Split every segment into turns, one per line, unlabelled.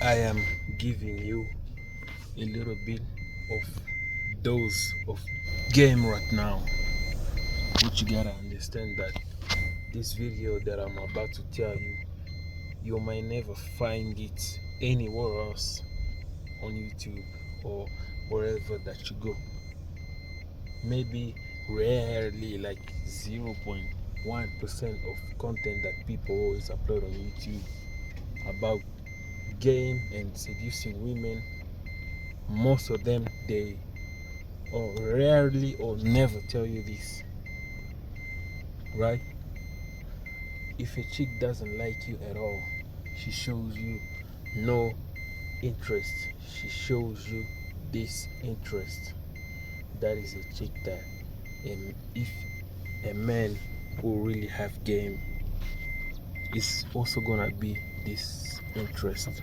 I am giving you a little bit of dose of game right now. But you gotta understand that this video that I'm about to tell you, you might never find it anywhere else on YouTube or wherever that you go. Maybe rarely, like 0.1% of content that people always upload on YouTube about game and seducing women, most of them they or rarely or never tell you this, right? If a chick doesn't like you at all, she shows you no interest, she shows you disinterest. That is a chick that, if a man who really have game is also gonna be disinterest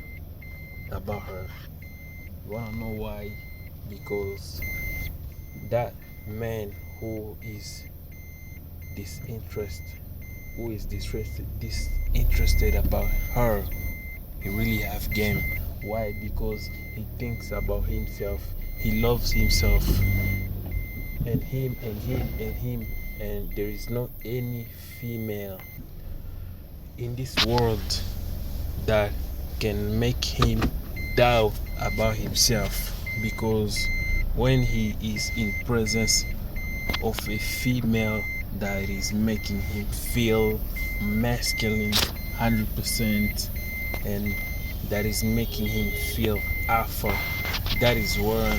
about her. You wanna know why? Because that man disinterest who is disinterested about her, he really have game. Why? Because he thinks about himself, he loves himself, and him and him and him, and there is not any female in this world that can make him doubt about himself. Because when he is in presence of a female that is making him feel masculine 100%, and that is making him feel alpha, that is where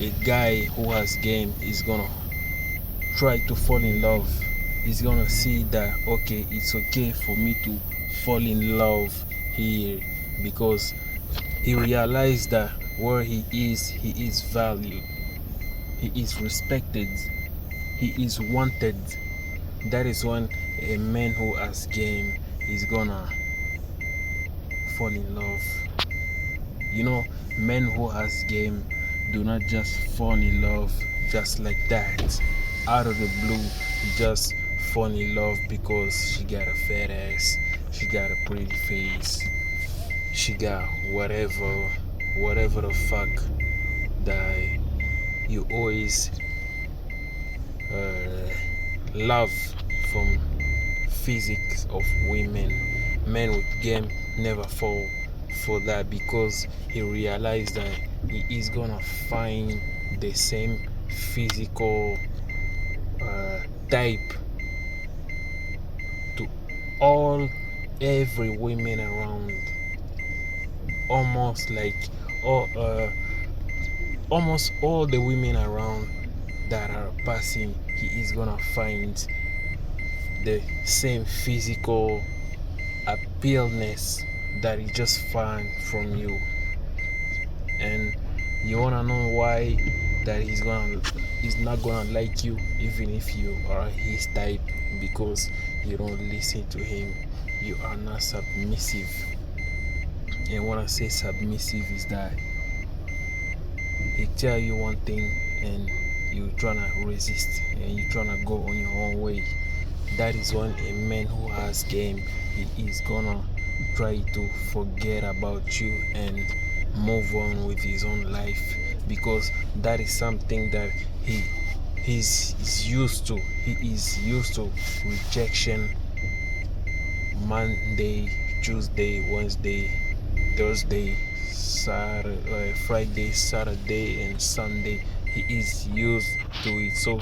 a guy who has game is gonna try to fall in love. He's gonna see that okay, it's okay for me to fall in love here, because he realized that where he is valued, he is respected, he is wanted. That is when a man who has game is gonna fall in love. You know, men who has game do not just fall in love just like that, out of the blue, just fall in love because she got a fat ass, she got a pretty face, she got whatever the fuck that you always love from physics of women. Men with game never fall for that, because he realized that he is gonna find the same physical type to all every women around, almost like all almost all the women around that are passing. He is gonna find the same physical appealness that he just found from you. And you wanna know why that he's not gonna like you even if you are his type? Because you don't listen to him, you are not submissive. And when I say submissive is that he tell you one thing and you tryna resist and you tryna go on your own way. That is when a man who has game, he is gonna try to forget about you and move on with his own life, because that is something that he's used to. He is used to rejection Monday, Tuesday, Wednesday, Thursday, Saturday, Friday, Saturday, and Sunday. He is used to it, so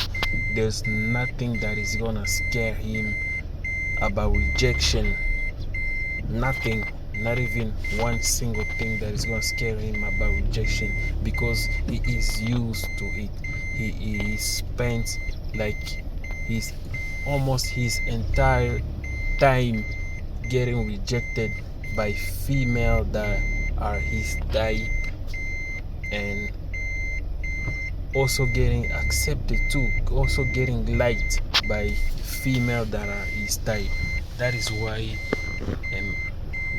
there's nothing that is gonna scare him about rejection. Nothing, not even one single thing that is gonna scare him about rejection, because he is used to it. He spent like his almost his entire time getting rejected by female that are his type, and also getting accepted too, also getting liked by female that are his type. That is why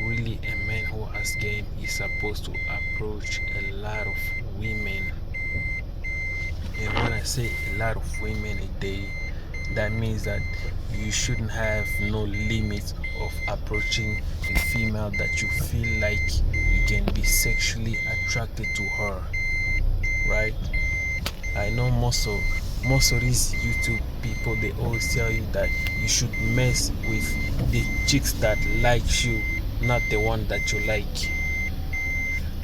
really a man who has game is supposed to approach a lot of women. And when I say a lot of women a day, that means that you shouldn't have no limit of approaching a female that you feel like you can be sexually attracted to her, right? I know most of these YouTube people, they always tell you that you should mess with the chicks that like you, not the one that you like.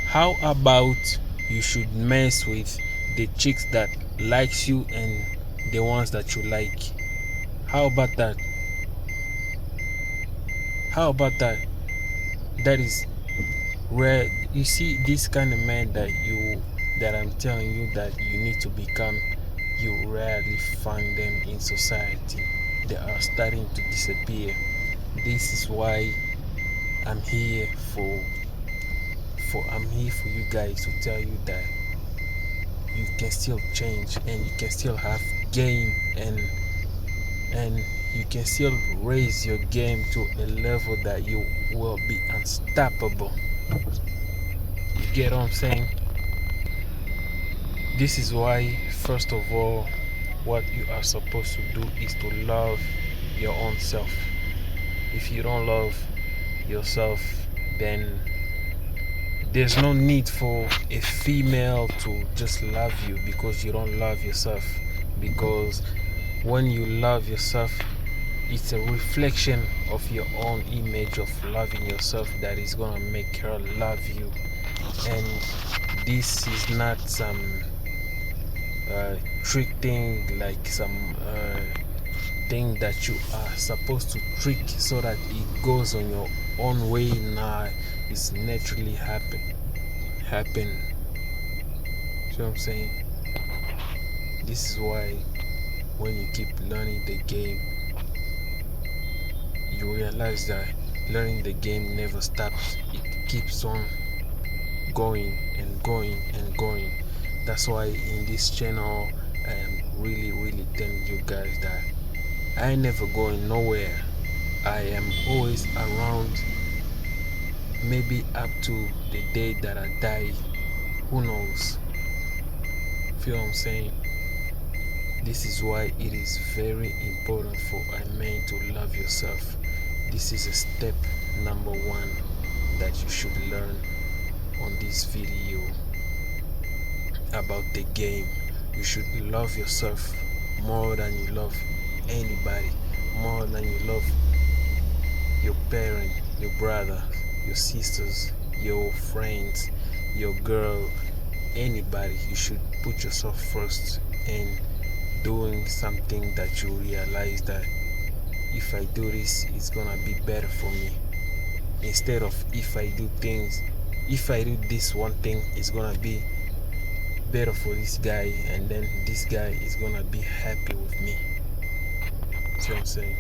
How about you should mess with the chicks that likes you and the ones that you like? How about that? How about that? That is where you see this kind of man that I'm telling you that you need to become. You rarely find them in society. They are starting to disappear. This is why I'm here for you guys to tell you that you can still change and you can still have game, and you can still raise your game to a level that you will be unstoppable. You get what I'm saying? This is why, first of all, what you are supposed to do is to love your own self. If you don't love yourself, then there's no need for a female to just love you because you don't love yourself. Because when you love yourself, it's a reflection of your own image of loving yourself that is gonna make her love you. And this is not some trick thing, like some thing that you are supposed to trick so that it goes on your own way. Nah, it's naturally happen. See what I'm saying? This is why when you keep learning the game, you realize that learning the game never stops. It keeps on going and going and going. That's why in this channel I am really telling you guys that I never going nowhere. I am always around, maybe up to the day that I die. Who knows? Feel what I'm saying? This is why it is very important for a man to love yourself. This is a step number one that you should learn on this video about the game. You should love yourself more than you love anybody, more than you love your parent, your brother, your sisters, your friends, your girl, anybody. You should put yourself first and doing something that you realize that if I do this, it's gonna be better for me, instead of if I do this one thing, it's gonna be better for this guy, and then this guy is gonna be happy with me. See what I'm saying?